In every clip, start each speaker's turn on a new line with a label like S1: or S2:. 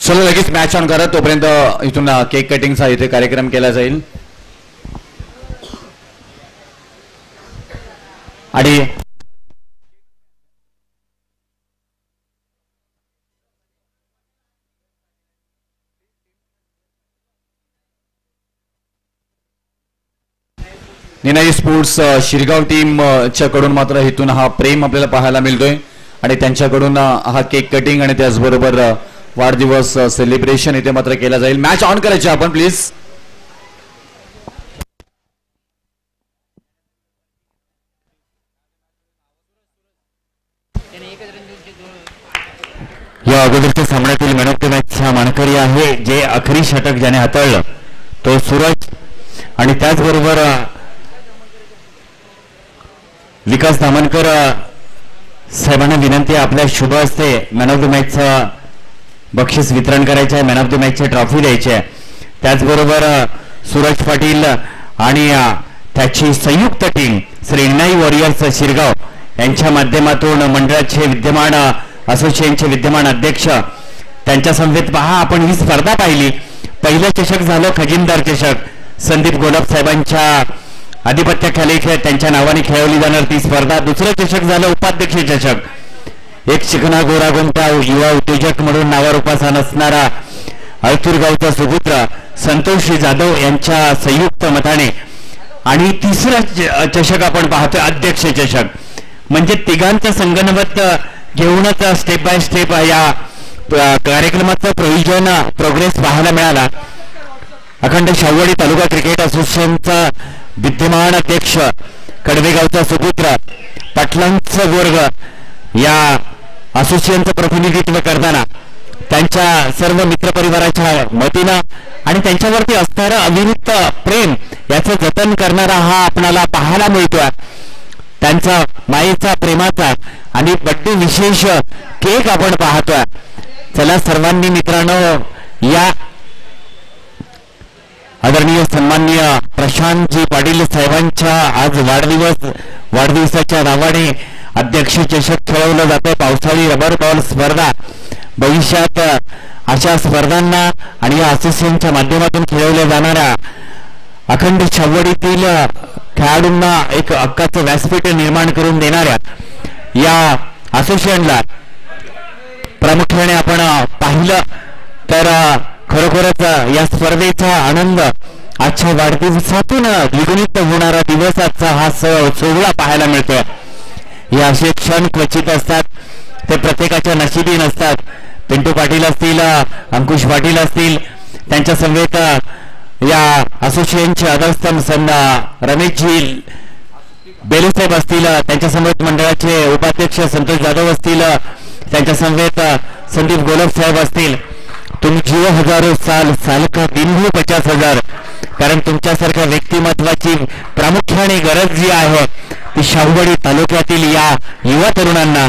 S1: चलो लगेच match on करा, तोपर्यंत इथून केक कटिंगचा इथे कार्यक्रम केला जाईल. आणि निनाई स्पोर्ट्स शिरगाव टीम च्या कडून मात्र इथून हा प्रेम आपल्याला पाहायला मिळतोय आणि त्यांच्याकडून हा केक कटिंग आणि त्याचबरोबर वाढदिवस सेलिब्रेशन इथे मात्र केला जाईल. मॅच ऑन करायची आपण प्लीज.
S2: या अगोदरच्या सामन्यातील मॅन ऑफ द मॅचचा मानकरी आहे, जे आखरी षटक ज्याने हाताळलं तो सूरज. आणि त्याचबरोबर विकास दामनकर साहेबांना विनंती आहे, आपल्या शुभ हस्ते मॅन ऑफ द मॅचचं बक्षीस वितरण करायचे आहे, मॅन ऑफ द मॅचची ट्रॉफी द्यायची आहे. त्याचबरोबर सूरज पाटील आणि त्याची संयुक्त टीम श्री निनाई वॉरियर्स शिरगाव यांच्या माध्यमातून मंडळाचे विद्यमान असोसिएशनचे विद्यमान अध्यक्ष त्यांच्या समवेत पहा. आपण ही स्पर्धा पाहिली. पहिलं चषक झालं खजिनदार चषक, संदीप गोलप साहेबांच्या आधिपत्याखाली त्यांच्या नावाने खेळवली जाणार ती स्पर्धा. दुसरं चषक झालं उपाध्यक्ष चषक. एक शिकणा गोरा गोमटा युवा उद्योजक म्हणून नावारूपाचा नसणारा अळतूर गावचा सुपुत्र संतोष जाधव यांच्या संयुक्त मताने. आणि तिसरा चषक आपण पाहतोय अध्यक्ष चषक, म्हणजे तिघांचं संगनमत घेऊनच स्टेप बाय स्टेप या कार्यक्रमाचं प्रोग्रेस पाहायला मिळाला. अखंड शाहूवाडी तालुका क्रिकेट असोसिएशनचा विद्यमान अध्यक्ष कडवेगावचा सुपुत्र पाटलांचं वर्ग या असोसिएशनचं प्रतिनिधित्व करताना त्यांच्या सर्व मित्रपरिवाराच्या वतीनं आणि त्यांच्यावरती असणारं अविरत प्रेम याचं जतन करणारा हा आपणाला पाहायला मिळतोय. त्यांचा मायेचा प्रेमाचा आणि बड्डे विशेष केक आपण पाहतोय. चला सर्वांनी मित्रांनो, या आदरणीय सन्माननीय प्रशांतजी पाटील साहेबांच्या आज वाढदिवसाच्या नावाने अध्यक्ष चषक खेळवलं जातं. पावसाळी रबर बॉल स्पर्धा भविष्यात अशा स्पर्धांना आणि या असोसिएशनच्या माध्यमातून खेळवल्या जाणाऱ्या अखंड शाहूवाडीतील खेळाडूंना एक हक्काचं व्यासपीठ निर्माण करून देणाऱ्या या असोसिएशनला प्रामुख्याने आपण पाहिलं तर खरोखरच या स्पर्धेचा आनंद आजच्या वाढदिवसातून द्विगुणित होणारा दिवस आजचा हा सोहळा पाहायला मिळतोय. हे असे क्षण क्वचित असतात, ते प्रत्येकाच्या नशिबी नसतात. पिंटू पाटील असतील, अंकुश पाटील असतील, त्यांच्या समवेत या असोसिएशनचे अध्यक्ष रमेशजी बेलूसाहेब असतील, त्यांच्या समवेत मंडळाचे उपाध्यक्ष संतोष जाधव असतील, त्यांच्या समवेत संदीप गोलप साहेब असतील. तुम जीव हजारो साल साल का दिन हो 50,000. कारण तुमच्यासारख्या व्यक्तिमत्वाची प्रामुख्याने गरज जी आहे ती शाहूवाडी तालुक्यातील या युवा तरुणांना,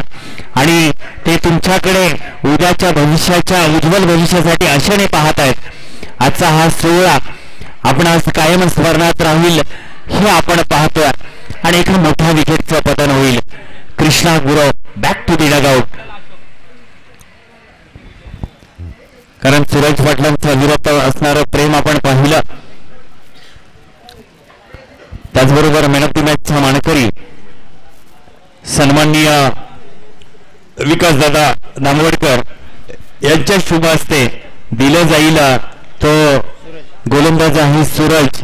S2: आणि ते तुमच्याकडे उद्याच्या भविष्याच्या उज्ज्वल भविष्यासाठी आशेने पाहत आहेत. आजचा हा सोहळा आपण आज कायम स्मरणात राहील हे आपण पाहतोय. आणि एका मोठ्या विकेटचं पतन होईल. Krishna Gurav back to the dugout. कारण सूरज पाटलांचं अविरत असणारं प्रेम आपण पाहिलं. त्याचबरोबर मॅन ऑफ द मॅचचा मानकरी सन्माननीय विकासदादा दामवडकर यांच्या शुभ हस्ते दिलं जाईल. तो गोलंदाज आहे सूरज.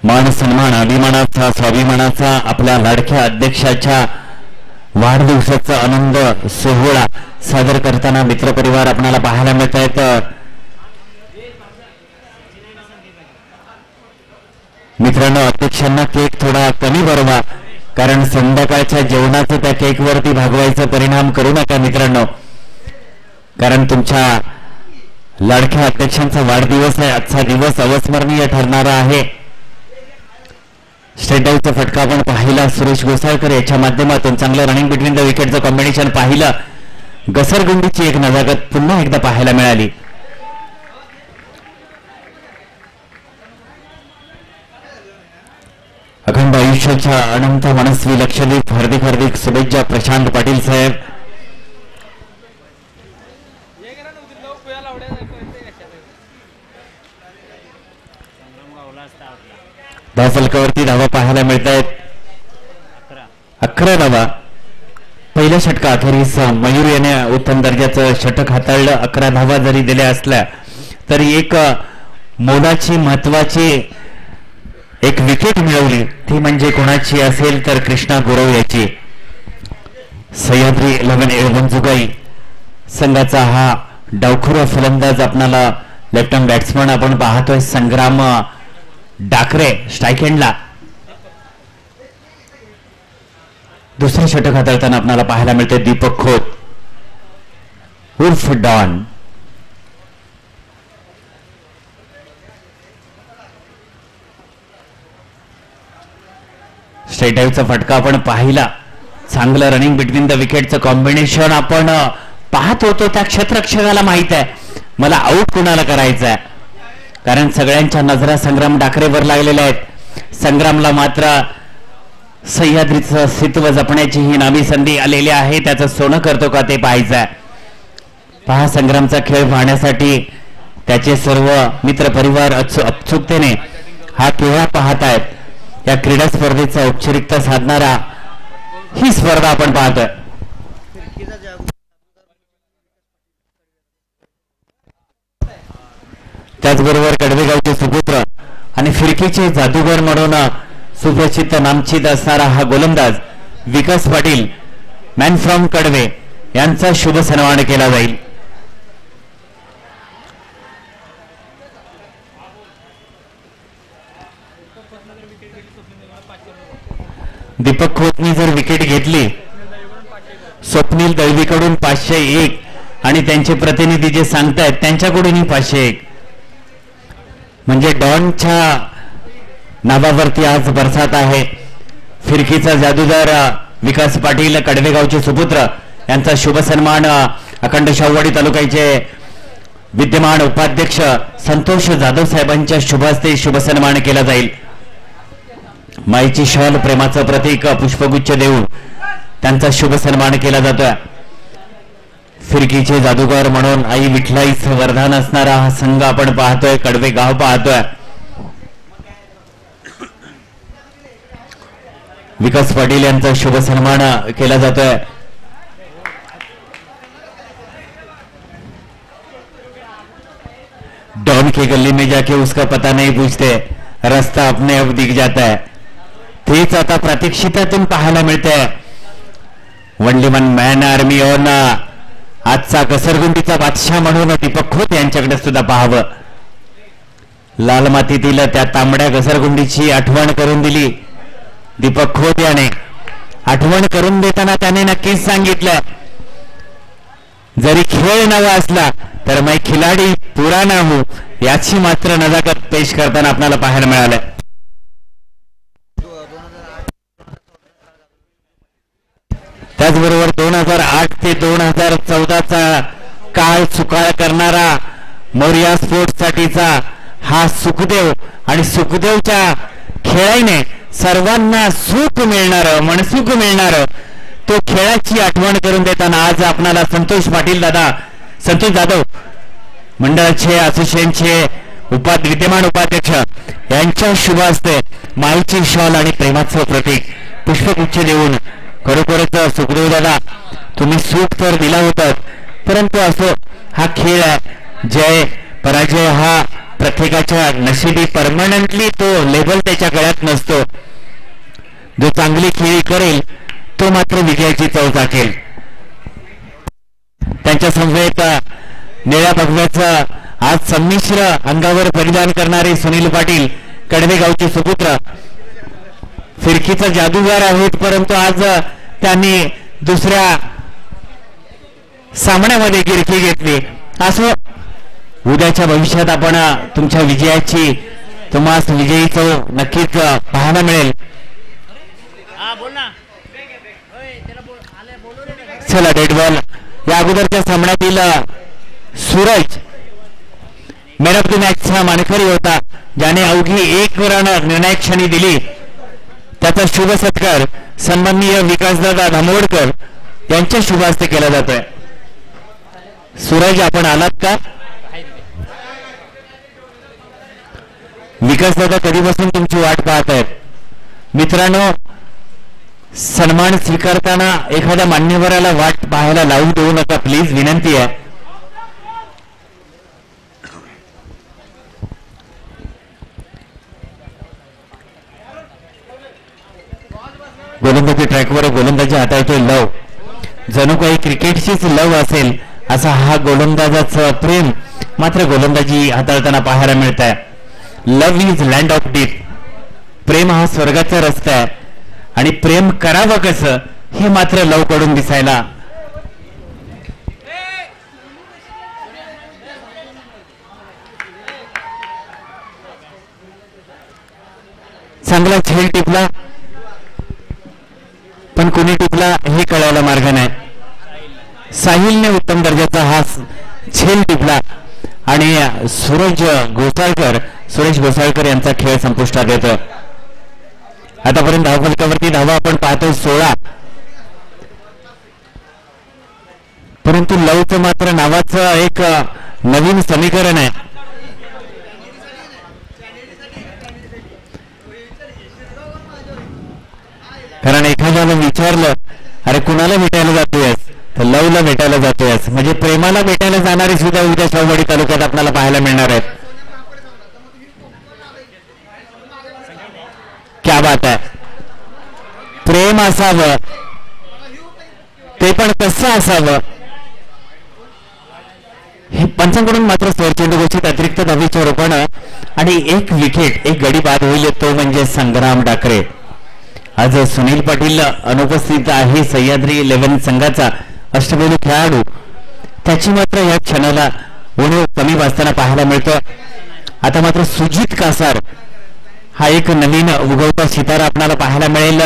S2: मान सन्मान अभिमानाचा स्वाभिमानाचा आपल्या लाडक्या अध्यक्षाच्या वाढदिवसाचा आनंद सोहळा सादर करताना मित्रपरिवार आपल्याला पाहायला मिळत आहेत. मित्रांनो, अध्यक्षांना केक थोडा कमी भरवा, कारण संध्याकाळच्या जेवणाचं त्या केकवरती भागवायचा परिणाम करू नका मित्रांनो. कारण तुमच्या लाडक्या अध्यक्षांचा वाढदिवस आहे. आजचा दिवस अविस्मरणीय ठरणारा आहे. स्ट्रेट डाऊनचा फटका आपण पाहिला सुरेश गोसाळकर याच्या माध्यमातून. चांगलं रनिंग बिटवीन द विकेटचं कॉम्बिनेशन पाहिलं. घसरगुंडीची एक नजाकत पुन्हा एकदा पाहायला मिळाली. अखंड आयुष्याच्या अनंत मनस्वी लक्षद्वीप हार्दिक हार्दिक शुभेच्छा प्रशांत पाटील साहेब. धावफलकावरती धावा पाहायला मिळत आहेत. 11 धावा. पहिल्या षटका अखेरीस मयूर याने उत्तम दर्जाचं षटक हाताळलं. 11 धावा जरी दिल्या असल्या तरी एक मोलाची महत्वाची एक विकेट मिळवली. ती म्हणजे कोणाची असेल तर कृष्णा गुरव याची. सह्याद्री 11 वंजुगाई संघाचा हा डावखुरा फलंदाज आपणाला लेफ्ट हँड बॅट्समन आपण पाहतोय संग्राम डाकरे स्ट्राईक एंडला. दुसरे षटक हाताळताना आपल्याला पाहायला मिळते दीपक खोत उर्फ डॉन. स्ट्रेट ड्राईव्हचा फटका आपण पाहिला. चांगलं रनिंग बिटवीन द विकेटचं कॉम्बिनेशन आपण पाहत होतो. त्या क्षेत्ररक्षकाला माहित आहे मला आउट कोणाला करायचं आहे, कारण सगळ्यांच्या नजरा संग्राम डाकरेवर लागलेल्या आहेत. संग्रामला मात्र सह्याद्रीचं अस्तित्व जपण्याची ही नामी संधी आलेली आहे. त्याचं सोनं करतो का ते पाहायचं आहे. पहा संग्रामचा खेळ पाहण्यासाठी त्याचे सर्व मित्र परिवार उत्सुकतेने हा खेळ पाहत आहेत. या क्रीडा स्पर्धेचा औपचारिकता साधणारा ही स्पर्धा आपण पाहतोय. त्याचबरोबर कडवेगावचे सुपुत्र आणि फिरकीचे जादूगर म्हणून सुप्रसिद्ध नामचित असणारा हा गोलंदाज विकास पाटील मॅन फ्रॉम कडवे यांचा शुभ सन्मान केला जाईल. दीपक खोतनी जर विकेट घेतली, स्वप्नील दळवीकडून 501 आणि त्यांचे प्रतिनिधी जे सांगतायत त्यांच्याकडूनही 501, म्हणजे डॉनच्या नावावरती आज बरसात आहे. फिरकीचा जादूगार विकास पाटील कडवेगावचे सुपुत्र यांचा शुभ सन्मान अखंड शाहूवाडी तालुक्याचे विद्यमान उपाध्यक्ष संतोष जाधव साहेबांच्या शुभ हस्ते शुभ सन्मान केला जाईल. माईची शॉल प्रेमाचं प्रतीक पुष्पगुच्छ देऊन त्यांचा शुभ सन्मान केला जातोय. फिरकीचे जादूगार म्हणून आई विठलाईच वरदान असणारा हा संघ आपण पाहतोय, कडवे गाव पाहतोय. विकास पाटील यांचा शुभ सन्मान केला जातोय. डॉन की गली में जाके उसका पता नहीं पूछते, रास्ता अपने आप दिख जाता है. तेच आता प्रतीक्षितातून पाहायला मिळतंय. Only one man army on आजचा घसरगुंडीचा बादशाह म्हणून दीपक खोत यांच्याकडे सुद्धा पाहावं. लाल मातीतील त्या तांबड्या घसरगुंडीची आठवण करून दिली दीपक खोत याने. आठवण करून देताना त्याने नक्कीच सांगितलं, जरी खेळ नवा असला तर मैं खिलाडी पुराना हूं, याची मात्र नजाकत पेश करताना आपल्याला पाहायला मिळालं. त्याचबरोबर 2008 ते 2014चा काळ सुकाळ करणारा मोरिया स्पोर्ट्स साठीचा हा सुखदेव आणि सुखदेवच्या खेळाने सर्वांना सुख मिळणार, मनसुख मिळणार तो खेळाची आठवण करून देताना आज आपणाला संतोष पाटील दादा, संतोष जाधव मंडळाचे असोसिएशनचे विद्यमान उपाध्यक्ष यांच्या शुभ हस्ते माईची शॉल आणि प्रेमाचं प्रतीक पुष्पगुच्छ देऊन खरोखरच सुखदेव दादा तुम्ही सुख तर दिला होता, परंतु असो हा खेळ आहे. जय पराजय हा प्रत्येकाच्या नशिबी परमनंटली तो लेबल त्याच्या गळ्यात नसतो. जो चांगली खेळी करेल तो मात्र विजयाची चव चाकेल. त्यांच्या समवेत निळ्या भगव्याचं आज संमिश्र अंगावर परिधान करणारे सुनील पाटील कडवेगावचे सुपुत्र फिरकीचा जादूगार आहेत, परंतु आज त्यांनी दुसऱ्या सामन्यामध्ये गिरकी घेतली. असो उद्याच्या भविष्यात आपण तुमच्या विजयाची तुम्हाला विजयी चव नक्कीच पाहायला मिळेल. चला डेड बॉल या अगोदरच्या सामन्यातील सूरज मॅन ऑफ द मॅचचा मानकरी होता, ज्याने अवघी 1 रन निर्णायक क्षणी दिली. त्याचा शुभ सत्कार सन्माननीय विकासदादा धामोडकर यांच्या शुभ हस्ते केला जातोय. सूरज आपण आलात का? विकासदादा कधीपासून तुमची वाट पाहत आहेत. मित्रांनो, सन्मान स्वीकारताना एखाद्या मान्यवराला वाट पाहायला लावून देऊ नका प्लीज, विनंती आहे. गोलंदाजी ट्रॅकवर गोलंदाजी हाताळतोय लव, जणू काही क्रिकेटचीच लव असेल असा हा गोलंदाजाचं प्रेम मात्र गोलंदाजी हाताळताना पाहायला मिळत आहे. लव इज लँड ऑफ डीप. प्रेम हा स्वर्गाचा रस्ता आहे आणि प्रेम करावं कसं हे मात्र लव कडून दिसायला. चांगला झेल टिपला पण कोणी टिपला हे कळायला मार्ग नाही. साहिलने उत्तम दर्जाचा हा झेल टिपला आणि सुरेश घोसाळकर यांचा खेळ संपुष्टात येतो. आतापर्यंत धावफलकावरती धावा आपण पाहतोय 16, परंतु लवचं मात्र नावाचं एक नवीन समीकरण आहे. कारण एखाद्याला विचारलं अरे कुणाला भेटायला जातोयस तर लवला भेटायला जातोयस, म्हणजे प्रेमाला भेटायला जाणारी सुद्धा उद्या शाहूवाडी तालुक्यात आपल्याला पाहायला मिळणार आहेत. क्या बात आहे. प्रेम असावं ते पण कसं असावं हे पंचांकडून मात्र चेंडू घोषित अतिरिक्त धावेच्या रूपानं आणि एक विकेट, एक गडी बाद होईल तो म्हणजे संग्राम डाकरे. आज सुनील पाटील अनुपस्थित आहे. सह्याद्री 11 संघाचा अष्टपैलू खेळाडू, त्याची मात्र या क्षणाला उणीव कमी वाजताना पाहायला मिळतो. आता मात्र सुजित कासार हा एक नवीन उगवता सितारा आपल्याला पाहायला मिळेल.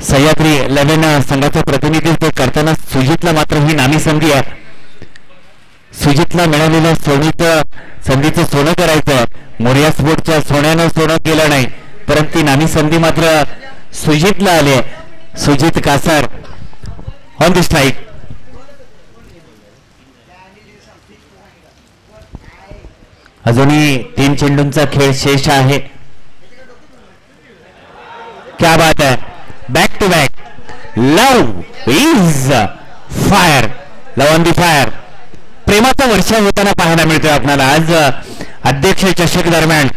S2: सह्याद्री 11 संघाचं प्रतिनिधित्व करताना सुजितला मात्र ही नामी संधी आहे. सुजितला मिळालेल्या संधीचं सोनं करायचं. मोरिया स्पोर्टच्या सोन्यानं सोनं केलं नाही, परंतु नामी संधी मात्र सुजितला आली. Sujit Kasar on the strike. अजूनही 3 चेंडूंचा खेळ शेष आहे. क्या बात है. Back to back. Love is fire. Love on the fire. प्रेमाचा वर्षाव होताना पाहायला मिळतोय आपल्याला. आज अध्यक्ष चषक दरम्यान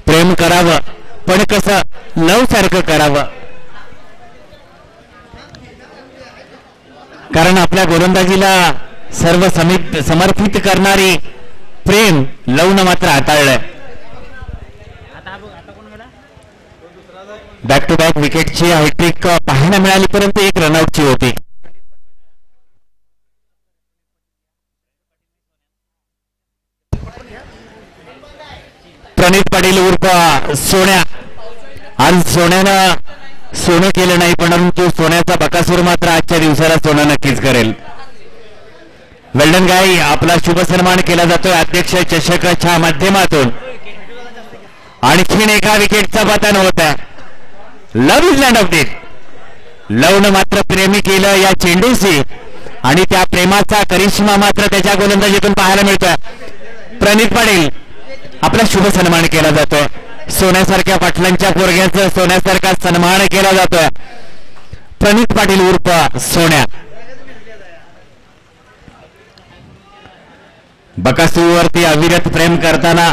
S2: प्रेम करावं पण कसं लव सारखं करावं, कारण आपल्या गोलंदाजीला सर्व समर्पित करणारी प्रेम लवनं मात्र हाताळलंय. बॅक टू बॅक विकेटची हॅट्रिक पाहायला मिळाली, परंतु एक रनआउटची होती. प्रणित पाटील उर्फ सोन्या. आज सोन्यानं सोनं केलं नाही, परंतु सोन्याचा बकासूर मात्र आजच्या दिवसाला सोनं नक्कीच करेल. वेल्डन गाय आपला शुभ सन्मान केला जातोय अध्यक्ष चषकाच्या माध्यमातून. आणखीन एका विकेटचा पतन होत आहे. लव इज लँड ऑफ डेथ. लवनं मात्र प्रेमी केलं या चेंडूशी आणि त्या प्रेमाचा करिश्मा मात्र त्याच्या गोलंदाजीतून पाहायला मिळतोय. प्रणित पाटील आपला शुभ सन्मान केला जातोय. सोन्यासारख्या पाटलांच्या पोरग्याचा सोन्यासारखा सन्मान केला जातोय. प्रणित पाटील उर्फ सोन्या. बकासूरवरती अविरत प्रेम करताना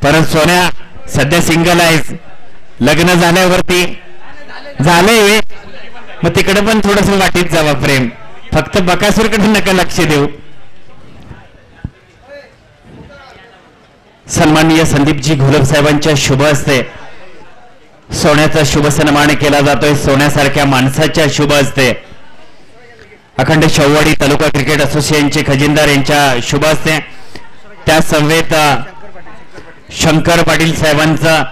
S2: परत सोन्या सध्या सिंगल आहे. लग्न झाल्यावरती झालंय मग तिकडे पण थोडस वाटीत जावा प्रेम, फक्त बकासूरकडे नका लक्ष देऊ. सन्माननीय संदीपजी घोलप साहेबांच्या शुभ हस्ते सोन्याचा शुभ सन्मान केला जातोय. सोन्यासारख्या माणसाच्या शुभ हस्ते अखंड शाहूवाडी तालुका क्रिकेट असोसिएशनचे खजिनदार यांच्या शुभ हस्ते त्या समवेत शंकर पाटील साहेबांचा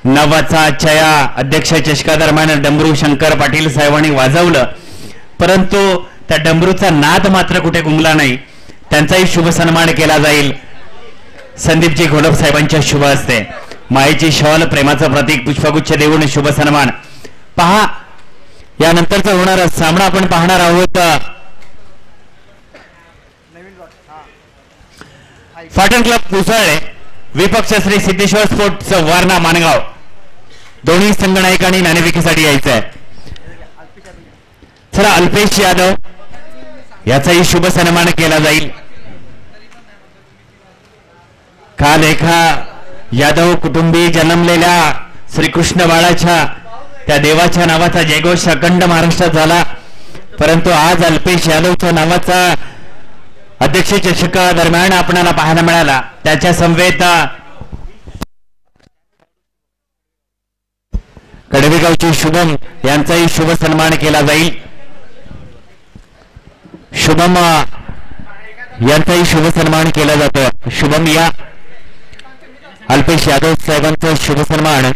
S2: नावाचा छया अध्यक्ष चषकादरम्यान डमरू शंकर पाटील साहेबांनी वाजवलं, परंतु त्या डमरूचा नाद मात्र कुठे गुंगला नाही. त्यांचाही शुभ सन्मान केला जाईल संदीपजी घोलप साहेबांच्या शुभ हस्ते. मायेची शॉल प्रेमाचं प्रतीक पुष्पगुच्छ देऊन शुभ सन्मान. पहा यानंतरचा होणारा सामना आपण पाहणार आहोत. फाटण क्लब पुसळले विपक्ष श्री सिद्धेश्वर स्पोर्ट्स वारणा मानगाव. दोन्ही संघ नायकांनी नाणेफेकीसाठी यायचं आहे. चला अल्पेश यादव याचाही शुभ सन्मान केला जाईल. काल एका यादव कुटुंबी जन्मलेल्या श्रीकृष्ण बाळाच्या त्या देवाच्या नावाचा जयघोष अखंड महाराष्ट्रात झाला. परंतु आज अल्पेश यादवच्या नावाचा अध्यक्ष चषका दरम्यान आपल्याला पाहायला मिळाला. त्याच्या समवेत कडवेगावचे शुभम यांचाही शुभ सन्मान केला जाईल. शुभम यांचाही शुभ सन्मान केला जातो. शुभम या अल्पेश यादव साहेबांचा शुभ सन्मान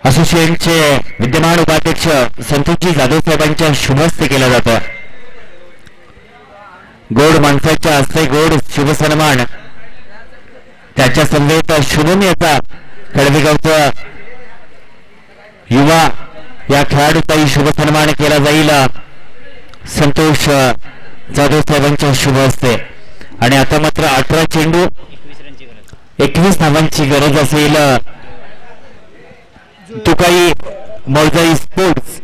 S2: असोसिएशनचे विद्यमान उपाध्यक्ष संतोषजी जाधव साहेबांच्या शुभ हस्ते केला जातो. गोड माणसाच्या हस्ते गोड शुभ सन्मान. त्याच्या समवेत शुभम याचा कडवेगावचा युवा या खेळाडूचाही शुभ सन्मान केला जाईल संतोष जाधव साहेबांच्या शुभ हस्ते. आणि आता मात्र 18 चेंडू 21 धावांची गरज असेल तुकाई मौजाई स्पोर्ट्स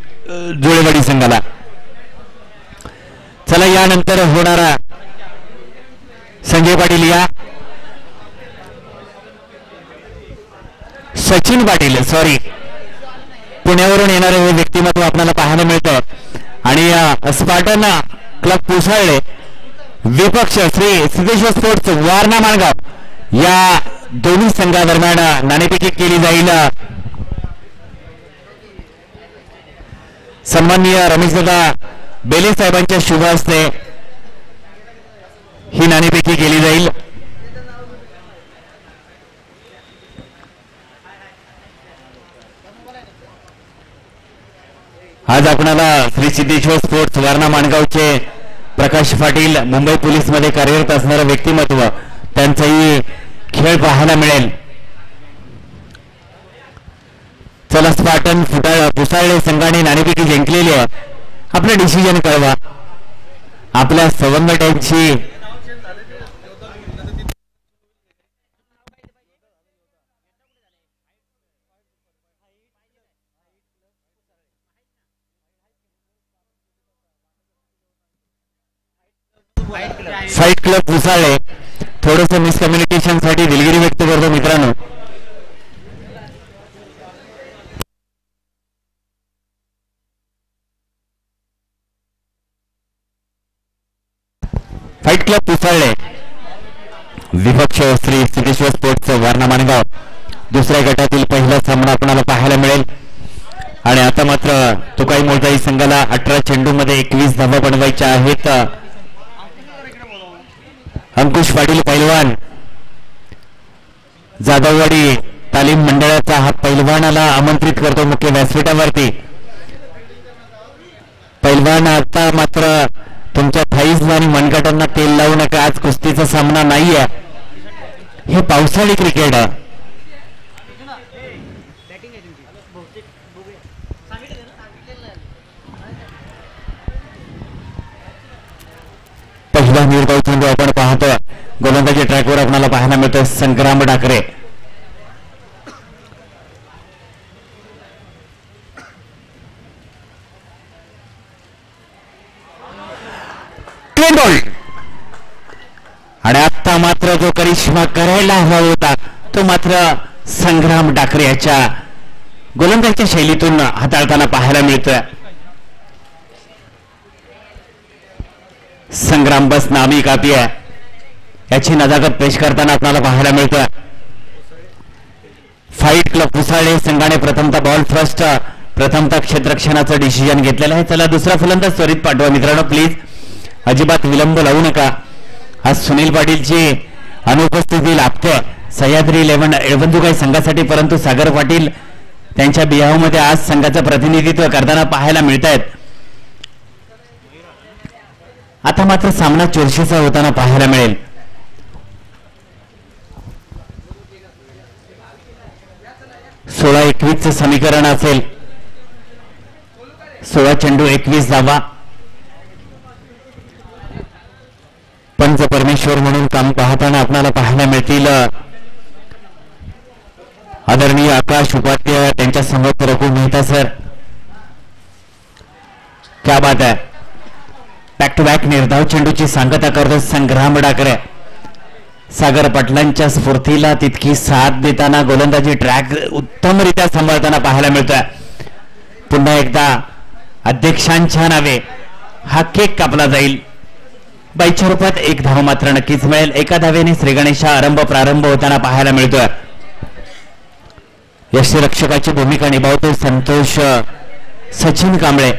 S2: जुळेवाडी संघाला. चला यानंतर होणारा संजय पाटील या सचिन पाटील सॉरी पुण्यावरून येणारे हे व्यक्तिमत्व आपल्याला पाहायला मिळतं. आणि स्पार्टन क्लब पुसळले विपक्ष श्री सिद्धेश्वर स्पोर्ट्स वारणा माणगाव या दोन्ही संघादरम्यान नाणेफेकी केली जाईल. सन्माननीय रमेशदादा बेले साहेबांच्या शुभ हस्ते ही नाणेफेकी केली जाईल. आज आपणाला श्री सिद्धेश्वर स्पोर्ट्स वारणा माणगावचे प्रकाश पाटील मुंबई पोलीस मध्ये कार्यरत असणारं व्यक्तिमत्व त्यांचाही खेळ पाहायला मिळेल. चला स्पार्टन पुसाळले संघाने नाणेफेकी जिंकलेली आहे. आपलं डिसिजन कळवा. आपल्या सवंगट्यांची फाईट क्लब पुसाळले थोडस मिसकम्युनिकेशन साठी दिलगिरी व्यक्त करतो मित्रांनो. फाईट क्लब पुसाळले विपक्ष श्री सिद्धेश्वर स्पोर्ट्स वारणा माणगाव दुसऱ्या गटातील पहिला सामना आपल्याला पाहायला मिळेल. आणि आता मात्र तुकाई मोळजाई संघाला 18 चेंडूमध्ये 21 धावा बनवायच्या आहेत. अंकुश पाटील पैलवान जाधववाडी तालीम मंडळाचा हा पैलवानाला आमंत्रित करतो मुख्य व्यासपीठावरती. पैलवान आता मात्र तुमच्या थाईज आणि मनगटांना तेल लावू नका. आज कुस्तीचा सामना नाहीये. हे पावसाळी क्रिकेट आहे. पहिला निर्धाव चेंडू आपण पाहतो. गोलंदाजी ट्रॅकवर आपल्याला पाहायला मिळतं संग्राम डाकरे. आणि आता मात्र जो करिश्मा करायला हवा होता तो मात्र संग्राम डाकरे याच्या गोलंदाजीच्या शैलीतून हाताळताना पाहायला मिळतोय. संग्राम बस नामी कापी आहे याची नजाकत पेश करताना आपल्याला पाहायला मिळतोय. फाईट क्लब पुसाळे संघाने प्रथमतः बॉल फर्स्ट प्रथमतः क्षेत्ररक्षणाचं डिसिजन घेतलेलं आहे. चला दुसरा फलंदाज त्वरित पाठवा मित्रांनो प्लीज. अजिबात विलंब लावू नका. आज सुनील पाटीलची अनुपस्थिती लाभते सह्याद्री 11 एळबंधुकाई संघासाठी. परंतु सागर पाटील त्यांच्या बिहावमध्ये आज संघाचं प्रतिनिधित्व करताना पाहायला मिळत आहेत. आता मात्र सामना चुरशीचा होताना पाहायला मिळेल. धावेचं समीकरण असेल. 16 चेंडू 21 धावा. पंच परमेश्वर म्हणून काम पाहताना आपल्याला पाहायला मिळतील आदरणीय आकाश उपाध्याय, त्यांच्या समोर रघु मेहता सर. क्या बात आहे. बॅक टू बॅक निर्धाव चेंडूची सांगता करतो संग्राम डाकरे. सागर पाटलांच्या स्फूर्तीला तितकी साथ देताना गोलंदाजी ट्रॅक उत्तमरित्या सांभाळताना पाहायला मिळतोय. पुन्हा एकदा अध्यक्षांच्या नावे हा केक कापला जाईल. बाईच्या रूपात एक धाव मात्र नक्कीच मिळेल. एका धावेने श्री गणेशा आरंभ प्रारंभ होताना पाहायला मिळतोय. यष्टीरक्षकाची भूमिका निभावतो संतोष सचिन कांबळे.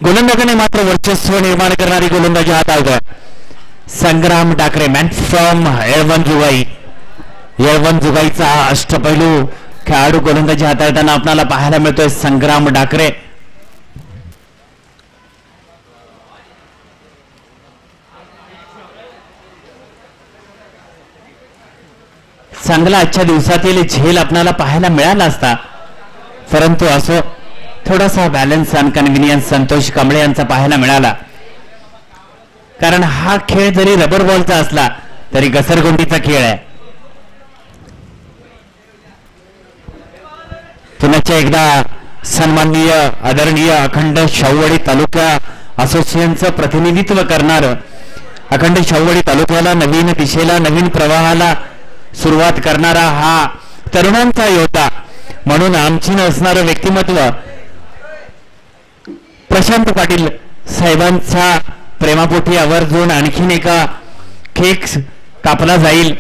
S2: गोलंदाजाने मात्र वर्चस्व निर्माण करणारी गोलंदाजी हाताळतोय संग्राम डाकरे. Man from येळवण जुगाई. येळवण जुगाईचा अष्टपैलू खेळाडू गोलंदाजी हाताळताना आपल्याला पाहायला मिळतोय संग्राम डाकरे. चांगला आजच्या दिवसातील झेल आपल्याला पाहायला मिळाला असता, परंतु असो थोडासा बॅलन्स आणि कन्व्हिनियन्स संतोष कांबळे यांचा पाहायला मिळाला. कारण हा खेळ जरी रबर बॉलचा असला तरी घसरगुंडीचा खेळ आहे. पुन्हा एकदा सन्माननीय आदरणीय अखंड शाहूवाडी तालुका असोसिएशनचं प्रतिनिधित्व करणार, अखंड शाहूवाडी तालुक्याला नवीन दिशेला नवीन प्रवाहाला सुरुवात करणारा हा तरुणांचा योद्धा म्हणून आमची नसणारं व्यक्तिमत्व प्रशांत पाटील साहेबांचा प्रेमापोटी आवर्जून आणखीन एका केक कापला जाईल.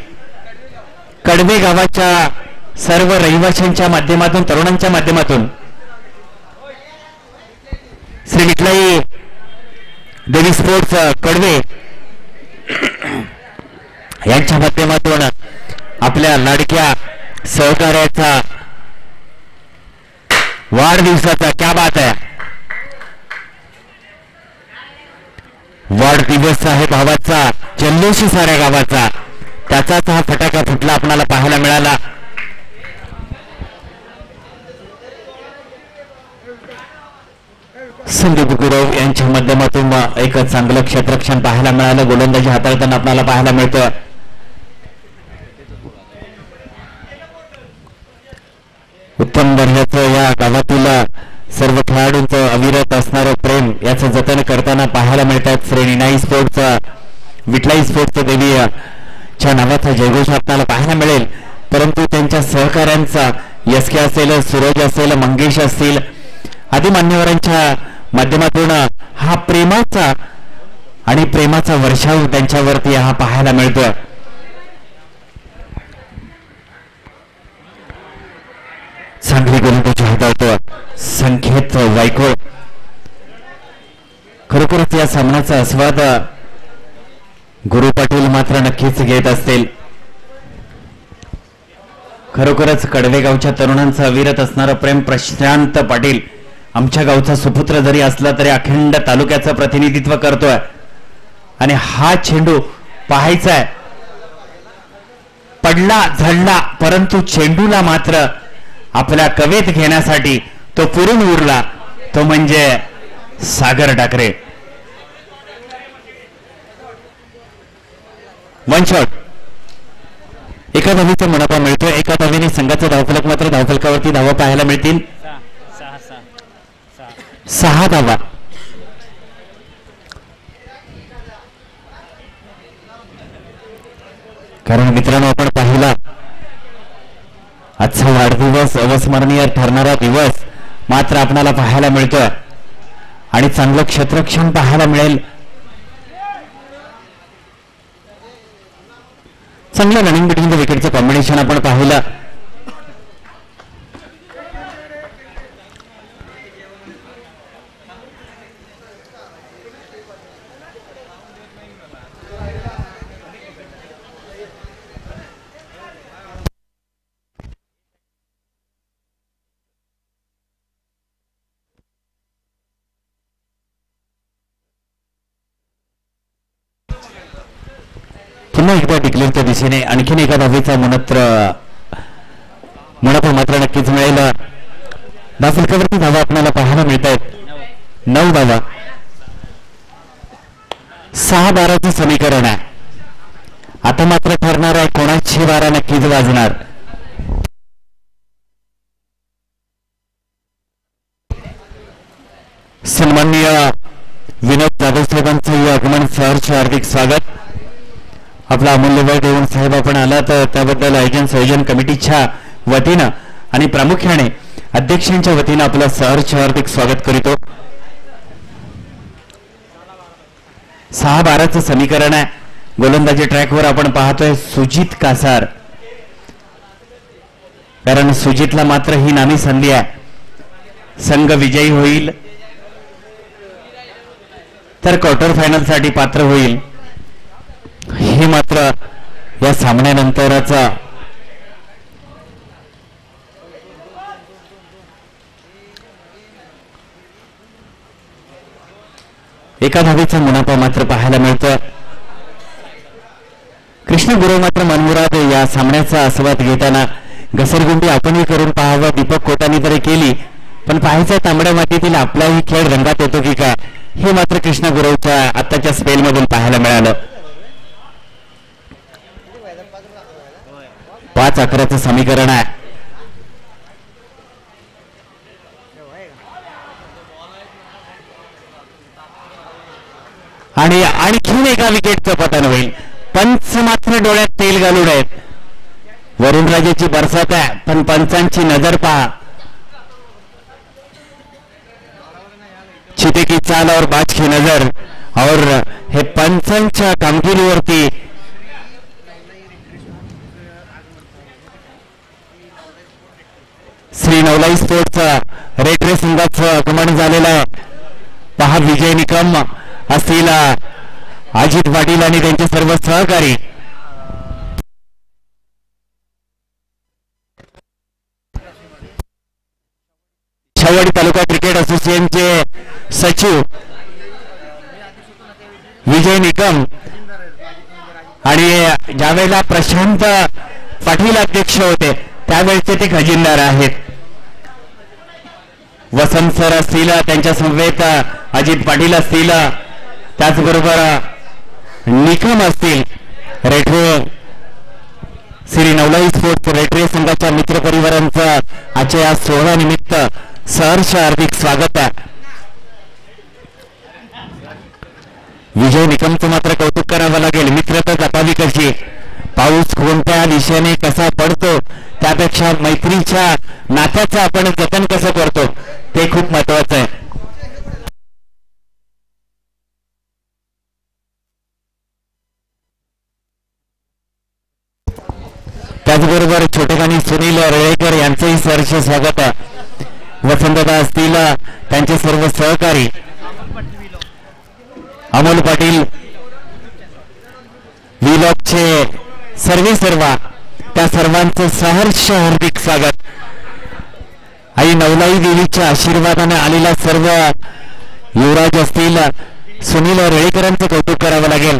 S2: कडवे गावाच्या सर्व रहिवाशांच्या माध्यमातून, तरुणांच्या माध्यमातून श्री विठलाई देवी स्पोर्ट्स कडवे यांच्या माध्यमातून आपल्या लाडक्या सहकार्याचा वाढदिवसाचा क्या बात आहे, वाढदिवस आहे भावाचा, जल्लोष साऱ्या गावाचा, त्याचाच हा फटाका फुटला आपल्याला पाहायला मिळाला. संदीप गुरव यांच्या माध्यमातून एक चांगलं क्षेत्ररक्षण पाहायला मिळालं. गोलंदाजी हाताळताना आपल्याला पाहायला मिळतं. उत्तम दर्जाचं या गावातील सर्व खेळाडूंचं अविरत असणारं प्रेम याचं जतन करताना पाहायला मिळतात. श्री निनाई स्पोर्ट्सचा, विठलाई स्पोर्ट्सचं देवीच्या नावाचा जयघोष आपल्याला पाहायला मिळेल. परंतु त्यांच्या सहकाऱ्यांचा यस्के असेल, सूरज असेल, मंगेश असतील आदी मान्यवरांच्या माध्यमातून हा प्रेमाचा आणि प्रेमाचा वर्षाव त्यांच्यावरती हा पाहायला मिळतोय. चांगली गोलंदाजी हाताळतो संकेत वायकोळ. खरोखरच या सामन्याचा आस्वाद गुरु पाटील मात्र नक्कीच घेत असतील. खरोखरच कडवेगावच्या तरुणांचं अविरत असणारं प्रेम प्रशांत पाटील आमच्या गावचा सुपुत्र जरी असला तरी अखंड तालुक्याचं प्रतिनिधित्व करतोय. आणि हा चेंडू पाहायचाय, पडला झडला परंतु चेंडूला मात्र आपल्या कवेत घेण्यासाठी तो पुरून उरला, तो म्हणजे सागर डाकरे. One shot. एका धावीचा मुनाफा मिळतोय. एका धावीने संघाचा धावफलक मात्र धावफलकावरती धावा पाहायला मिळतील. 6 धावा. कारण मित्रांनो आपण पाहिला आजचा वाढदिवस अविस्मरणीय ठरणारा दिवस मात्र आपल्याला पाहायला मिळतोय आणि चांगलं क्षेत्ररक्षण पाहायला मिळेल. चांगलं रनिंग बिटवीन द विकेटचं कॉम्बिनेशन आपण पाहिलं. पुन्हा एकदा डिक्लेअरच्या दिशेने आणखीन एका धावेचा मुनाफा मात्र नक्कीच मिळेल. धावफलकावरती धावा आपल्याला पाहायला मिळत आहेत 9 धावा. 6-12चं समीकरण आहे. आता मात्र ठरणार आहे कोणाची वारा नक्कीच वाजणार. सन्माननीय विनोद जाधव साहेबांचं आगमन सहर्ष हार्दिक स्वागत. आपला अमूल्य वेळ देऊन साहेब आपण आला तर त्याबद्दल आयोजन संयोजन कमिटीच्या वतीनं आणि प्रामुख्याने अध्यक्षांच्या वतीनं आपलं सहर्ष हार्दिक स्वागत करीतो. 6-12चं समीकरण आहे. गोलंदाजी ट्रॅकवर आपण पाहतोय सुजित कासार, कारण सुजितला मात्र ही नामी संधी आहे. संघ विजयी होईल तर क्वार्टर फायनल साठी पात्र होईल, हे मात्र या सामन्यानंतरचा एका धावेचा मुनाफा मात्र पाहायला मिळतो. कृष्ण गुरव मात्र मनमुराद या सामन्याचा आस्वाद घेताना घसरगुंडी आपणही करून पाहावं दीपक कोटानी तरी केली, पण पाहायचं तांबड्या मातीतील आपलाही खेळ रंगात येतो की काय हे मात्र कृष्ण गुरवच्या आताच्या स्पेलमधून पाहायला मिळालं. 5-11चं समीकरण आहे. आणि आणखीन एका विकेटचं पतन होईल. पंच मात्र डोळ्यात तेल घालून आहेत. वरुणराजेची बरसात आहे, पण पंचांची नजर पहा. चिते की चाल और बाज की नजर और हे पंचांच्या कामगिरीवरती श्री नवलाई स्पोर्टचा रेड रेस संघाचं आगमन झालेलं आहे. पहा विजय निकम असतील, अजित पाटील आणि त्यांचे सर्व सहकारी. छावडी तालुका क्रिकेट असोसिएशनचे सचिव विजय निकम आणि ज्यावेळेला प्रशांत पाटील अध्यक्ष होते त्यावेळेचे ते खजिनदार आहेत. वसंत सर असतील, त्यांच्या समवेत अजित पाटील असतील, त्याचबरोबर निकम असतील. रेड्रे श्री नवलाई स्पोर्ट्स रेड्रे संघाच्या मित्र परिवारांचा आजच्या या सोहळ्यानिमित्त सहर्ष हार्दिक स्वागत आहे. विजय निकमचं मात्र कौतुक करावं लागेल. मित्रता जपावी कशी, पाऊस कोणत्या दिशेने कसा पडतो त्यापेक्षा मैत्रीच्या नात्याचं आपण जतन कसं करतो ते खूप महत्वाचं आहे. त्याचबरोबर छोटेखानी सुनील रेळेकर यांचंही सहर्ष स्वागत आहे. वसंतदा असतील, त्यांचे सर्व सहकारी अमोल पाटील व्हीलॉगचे सर्व त्या सर्वांचं सहर्ष हार्दिक स्वागत. आई नवलाई देवीच्या आशीर्वादाने आलेला सर्व युवराज असतील, सुनील रेळेकरांचं कौतुक करावं लागेल.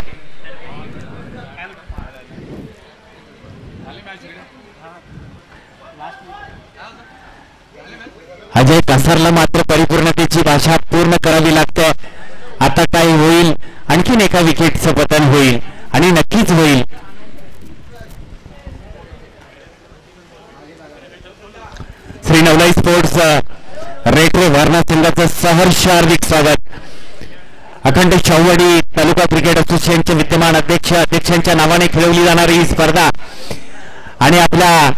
S2: अजय कासारला मात्र परिपूर्णतेची भाषा पूर्ण करावी लागते. आता काय होईल, आणखीन एका विकेटचं पतन होईल आणि नक्कीच होईल. श्री नवलाई स्पोर्ट्स रेड्रे वारणा संघाचं सहर्ष हार्दिक स्वागत. अखंड शाहूवाडी तालुका क्रिकेट असोसिएशनचे विद्यमान अध्यक्षांच्या नावाने खेळवली जाणारी ही स्पर्धा आणि आपल्या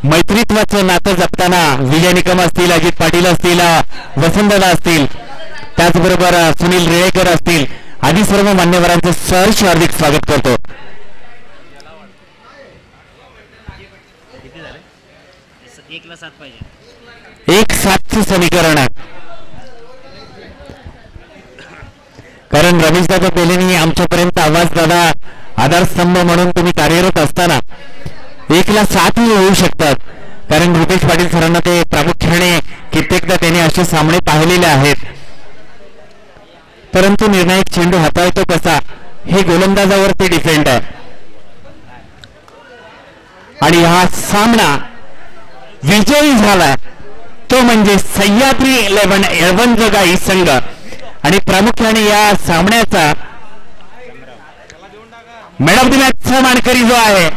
S2: मैत्रीत्वाचं नातं जपताना विजय निकम असतील, अजित पाटील असतील, वसंतदा असतील, त्याचबरोबर सुनील रेळेकर असतील आदी सर्व मान्यवरांचं सहर्ष हार्दिक स्वागत करतो. एक 7चं समीकरण आहे. कारण रमेशदादा पेलेनी आमच्यापर्यंत आवाज दादा आधारस्तंभ म्हणून तुम्ही कार्यरत असताना 1-7 होऊ शकतात. कारण रुपेश पाटील सरांना ते प्रामुख्याने कित्येकदा त्यांनी असे सामने पाहिलेले आहेत. परंतु निर्णायक चेंडू हाताळतो कसा हे गोलंदाजावर ते डिपेंड आहे. आणि हा सामना विजयी झाला तो म्हणजे सह्याद्री 11 यळवणजोगाई संघ. आणि प्रामुख्याने या सामन्याचा मॅन ऑफ द मॅचचा मानकरी जो आहे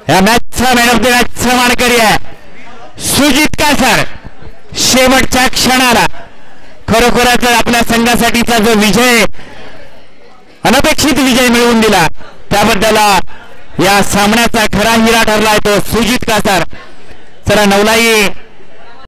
S2: या मॅचचा मॅन ऑफ द मॅचचा मानकरी आहे सुजित कासार. शेवटच्या क्षणाला खरोखरच आपल्या संघासाठीचा जो विजय अनपेक्षित विजय मिळवून दिला त्याबद्दल या सामन्याचा खरा हिरा ठरलाय तो सुजित कासार. चला नवलाई